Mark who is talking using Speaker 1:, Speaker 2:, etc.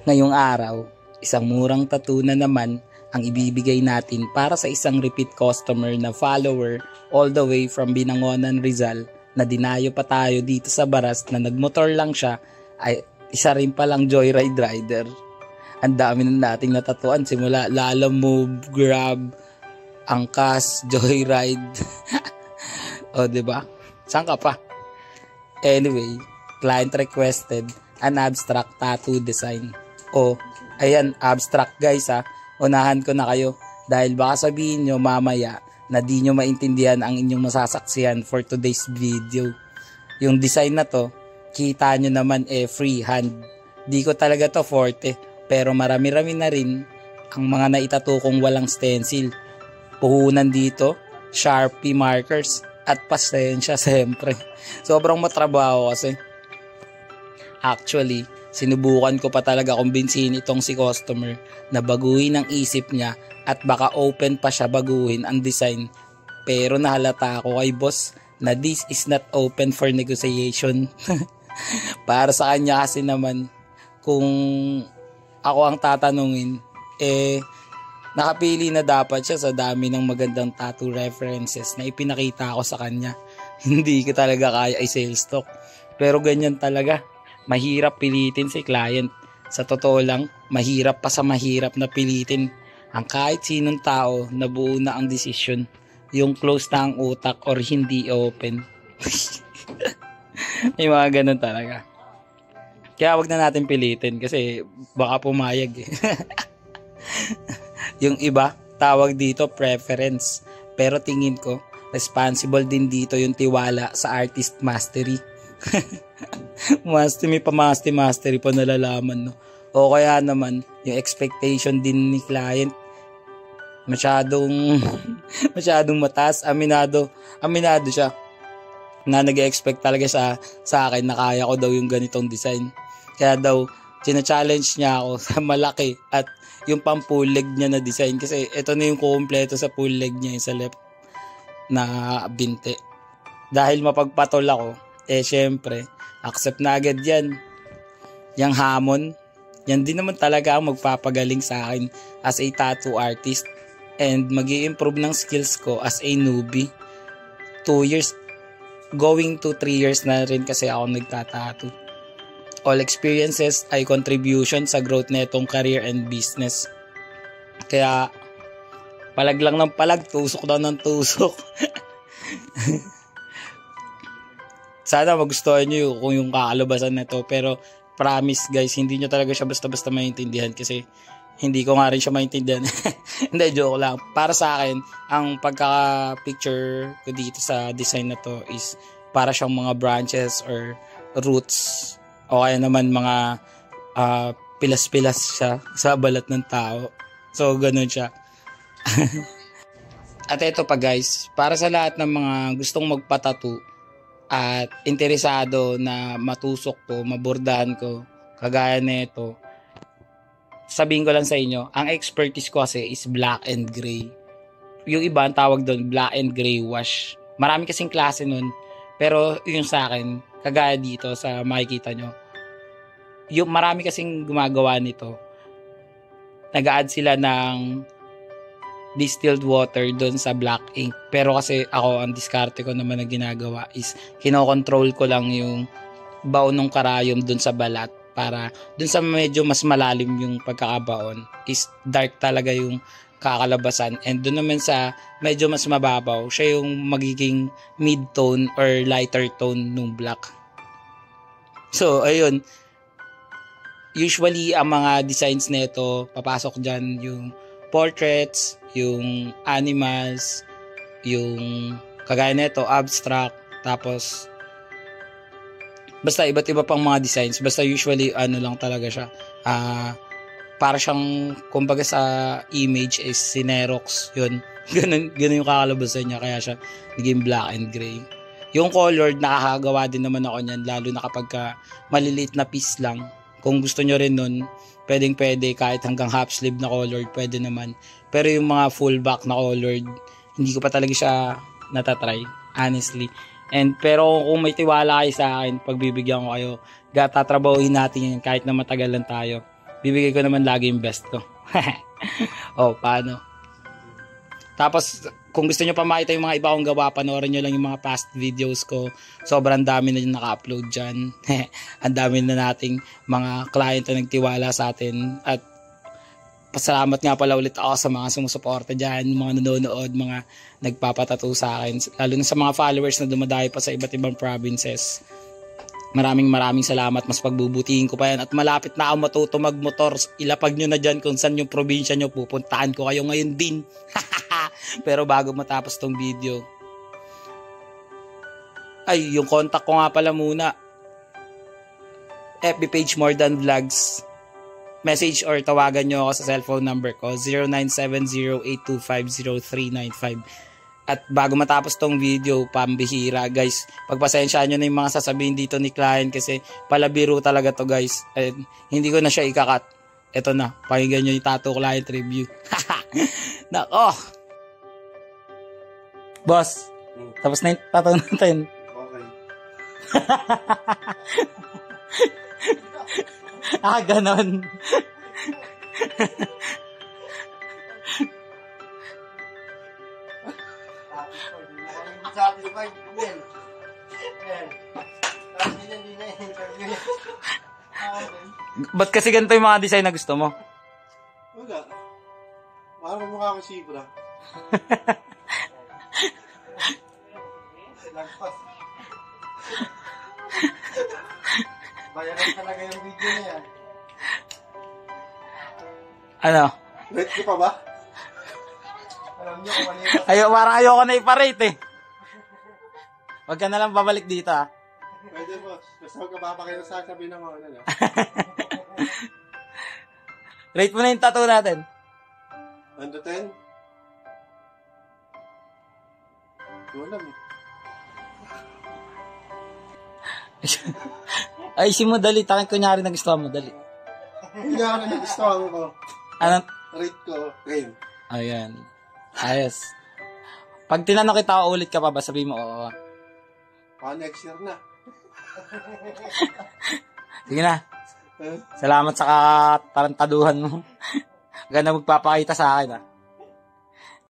Speaker 1: Ngayong araw, isang murang tattoo na naman ang ibibigay natin para sa isang repeat customer na follower all the way from Binangonan, Rizal na dinayo pa tayo dito sa Baras na nagmotor lang siya ay isa rin palang joyride rider. Ang dami na nating natatuan simula Lala Move, Grab, Angkas, Joyride. O diba? Saan ka pa? Anyway, client requested an abstract tattoo design. O, ayan, abstract guys ha. Unahan ko na kayo dahil baka sabihin nyo mamaya na di nyo maintindihan ang inyong masasaksihan for today's video. Yung design na to, kita nyo naman freehand. Di ko talaga to forte, pero marami-rami na rin ang mga naitatukong walang stencil. Puhunan dito, Sharpie markers, at pasensya siyempre. Sobrang matrabaho kasi. Actually, sinubukan ko pa talaga kumbinsihin itong si customer na baguhin ang isip niya at baka open pa siya baguhin ang design. Pero nahalata ako kay boss na this is not open for negotiation. Para sa kanya kasi naman, kung ako ang tatanungin, nakapili na dapat siya sa dami ng magandang tattoo references na ipinakita ko sa kanya. Hindi ko talaga kaya i-sales talk. Pero ganyan talaga. Mahirap pilitin si client. Sa totoo lang, mahirap pa sa mahirap na pilitin ang kahit sinong tao na buo na ang desisyon. Yung close na ang utak or hindi open. May mga ganun talaga. Kaya wag na natin pilitin kasi baka pumayag eh. Yung iba, tawag dito preference. Pero tingin ko, responsible din dito yung tiwala sa artist mastery. Mastery pa nalalaman, no? O kaya naman, yung expectation din ni client masyadong mataas. Aminado siya na nag-expect talaga sa akin na kaya ko daw yung ganitong design. Kaya daw, challenge niya ako sa malaki at yung pang full leg niya na design. Kasi ito na yung kumpleto sa full leg niya, yung sa left na binte. Dahil mapagpatol ako, syempre, accept na agad yan. Yang hamon, yan din naman talaga ang magpapagaling sa akin as a tattoo artist and mag-i-improve ng skills ko as a newbie. 2 years, going to 3 years na rin kasi ako nagtatattoo. All experiences ay contribution sa growth na itong career and business. Kaya, palag lang ng palag, tusok daw ng tusok. Sana magustuhan nyo kung yung kakalabasan na to. Pero promise guys, hindi nyo talaga siya basta-basta maintindihan kasi hindi ko nga rin siya maintindihan. Hindi, joke lang. Para sa akin, ang pagkaka-picture ko dito sa design na to is para siyang mga branches or roots o kaya naman mga pilas-pilas siya sa balat ng tao. So, ganun siya. At ito pa guys, para sa lahat ng mga gustong magpatattoo at interesado na matusok to, mabordahan ko, kagaya nito, sabihin ko lang sa inyo, ang expertise ko kasi is black and gray. Yung iba ang tawag doon, black and gray wash. Marami kasing klase nun, pero yung sa akin, kagaya dito sa makikita nyo, yung marami kasing gumagawa nito, nag-a-add sila ng distilled water doon sa black ink. Pero kasi ako, ang diskarte ko naman na ginagawa is kinokontrol ko lang yung baon ng karayom doon sa balat para doon sa medyo mas malalim yung pagkakabaon is dark talaga yung kakalabasan, and doon naman sa medyo mas mababaw siya yung magiging mid-tone or lighter tone ng black. So ayun, usually ang mga designs nito papasok dyan yung portraits, yung animals, yung kagaya nito abstract, tapos basta iba't iba pang mga designs. Basta usually ano lang talaga siya, para siyang kumbaga sa image is sinerox yun. ganun yung kakalabasan niya, kaya siya naging black and gray. Yung colored, nakakagawa din naman ako niyan, lalo na kapag maliliit na piece lang. Kung gusto nyo rin nun, pwedeng kahit hanggang half sleeve na colored, pwede naman. Pero yung mga full back na colored, hindi ko pa talaga siya natatry, honestly. Pero kung may tiwala kayo sa akin, pagbibigyan ko kayo, tatrabahuin natin yan kahit na matagalan tayo. bibigay ko naman lagi yung best ko. Oh, paano? Tapos, kung gusto nyo pa makita yung mga iba kong gawa, panoorin nyo lang yung mga past videos ko. Sobrang dami na yung naka-upload dyan. Ang dami na nating mga client na nagtiwala sa atin. At pasalamat nga pala ulit ako sa mga sumusuporta dyan, mga nanonood, mga nagpapatato sa akin. Lalo na sa mga followers na dumadayo pa sa iba't ibang provinces. Maraming salamat. Mas pagbubutihin ko pa yan. At malapit na ako matuto magmotor. Ilapag nyo na dyan kung saan yung probinsya nyo. Pupuntahan ko kayo ngayon din. Pero bago matapos tong video, ay, yung contact ko nga pala muna. FB page More Than Vlogs. Message or tawagan nyo ako sa cellphone number ko, 0970-825-0395. At bago matapos tong video, pambihira guys, pagpasensyaan nyo na yung mga sasabihin dito ni client kasi palabiro talaga to guys. And hindi ko na siya ikakat. Ito na, pakinggan nyo yung tattoo client review. Nako! Boss, tapos na yung tattoo natin.
Speaker 2: Okay.
Speaker 1: Ganon.
Speaker 2: Satisfied. Yan. Hindi na interview.
Speaker 1: Ba't kasi ganito yung mga design na gusto mo?
Speaker 2: Wala. Parang mukha ko sibra. Lagpas. Bayaran talaga yung video na yan.
Speaker 1: Ano?
Speaker 2: Rate ko pa ba? Alam nyo kung mali
Speaker 1: Parang ayoko na iparate eh. Huwag ka na lang babalik dito ah.
Speaker 2: Pwede boss. Basta huwag ka papakita sa sabihin ng mga ano.
Speaker 1: Rate mo na yung tattoo natin.
Speaker 2: 1 to 10? Wala mo.
Speaker 1: Ay, si mo dali. Takin kunyari na gusto mo. Dali.
Speaker 2: Hindi nga ako nagustuhan ko.
Speaker 1: Ano?
Speaker 2: Rate ko 10.
Speaker 1: Ayan. Ayos. Pag tinanong kita ulit ka pa ba, sabihin mo oo.
Speaker 2: Next year na.
Speaker 1: Sige na. Salamat sa katarantaduhan mo. Huwag na magpapakita sa akin ah.